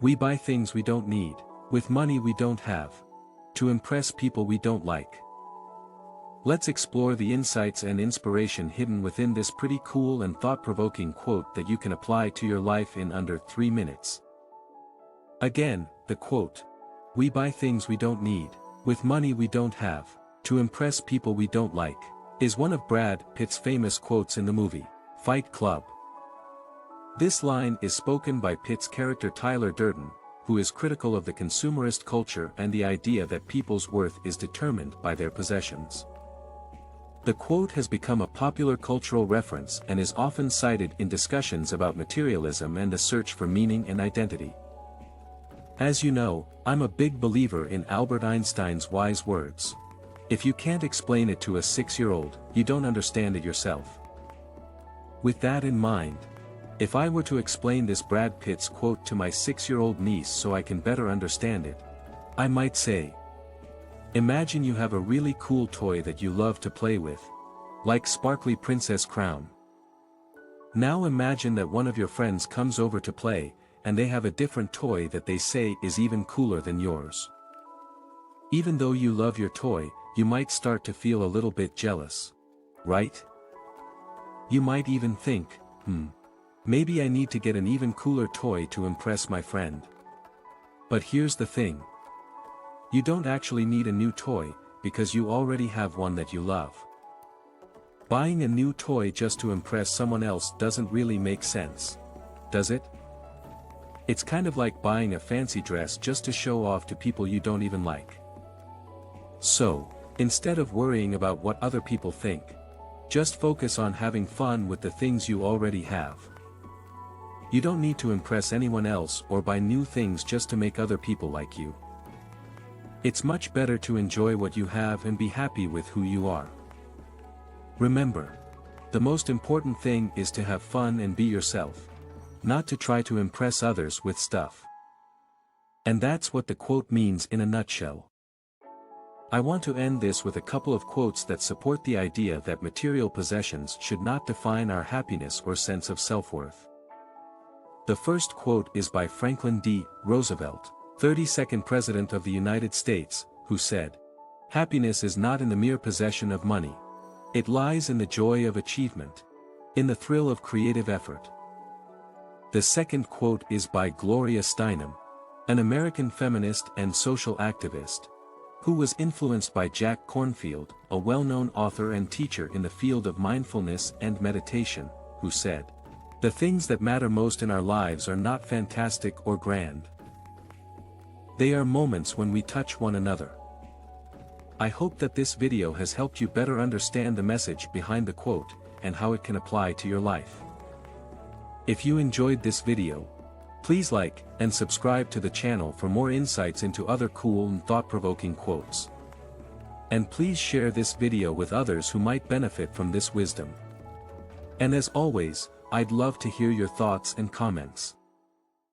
We buy things we don't need, with money we don't have, to impress people we don't like. Let's explore the insights and inspiration hidden within this pretty cool and thought-provoking quote that you can apply to your life in under 3 minutes. Again, the quote, "We buy things we don't need, with money we don't have, to impress people we don't like," is one of Brad Pitt's famous quotes in the movie, Fight Club. This line is spoken by Pitt's character Tyler Durden, who is critical of the consumerist culture and the idea that people's worth is determined by their possessions. The quote has become a popular cultural reference and is often cited in discussions about materialism and the search for meaning and identity. As you know, I'm a big believer in Albert Einstein's wise words. If you can't explain it to a 6-year-old, you don't understand it yourself. With that in mind, if I were to explain this Brad Pitt's quote to my 6-year-old niece so I can better understand it, I might say, imagine you have a really cool toy that you love to play with, like sparkly princess crown. Now imagine that one of your friends comes over to play, and they have a different toy that they say is even cooler than yours. Even though you love your toy, you might start to feel a little bit jealous. Right? You might even think, maybe I need to get an even cooler toy to impress my friend. But here's the thing. You don't actually need a new toy, because you already have one that you love. Buying a new toy just to impress someone else doesn't really make sense, does it? It's kind of like buying a fancy dress just to show off to people you don't even like. So, instead of worrying about what other people think, just focus on having fun with the things you already have. You don't need to impress anyone else or buy new things just to make other people like you. It's much better to enjoy what you have and be happy with who you are. Remember, the most important thing is to have fun and be yourself, not to try to impress others with stuff. And that's what the quote means in a nutshell. I want to end this with a couple of quotes that support the idea that material possessions should not define our happiness or sense of self-worth. The first quote is by Franklin D. Roosevelt, 32nd President of the United States, who said, "Happiness is not in the mere possession of money. It lies in the joy of achievement, in the thrill of creative effort." The second quote is by Gloria Steinem, an American feminist and social activist, who was influenced by Jack Kornfield, a well-known author and teacher in the field of mindfulness and meditation, who said, "The things that matter most in our lives are not fantastic or grand. They are moments when we touch one another." I hope that this video has helped you better understand the message behind the quote, and how it can apply to your life. If you enjoyed this video, please like and subscribe to the channel for more insights into other cool and thought-provoking quotes. And please share this video with others who might benefit from this wisdom. And as always, I'd love to hear your thoughts and comments.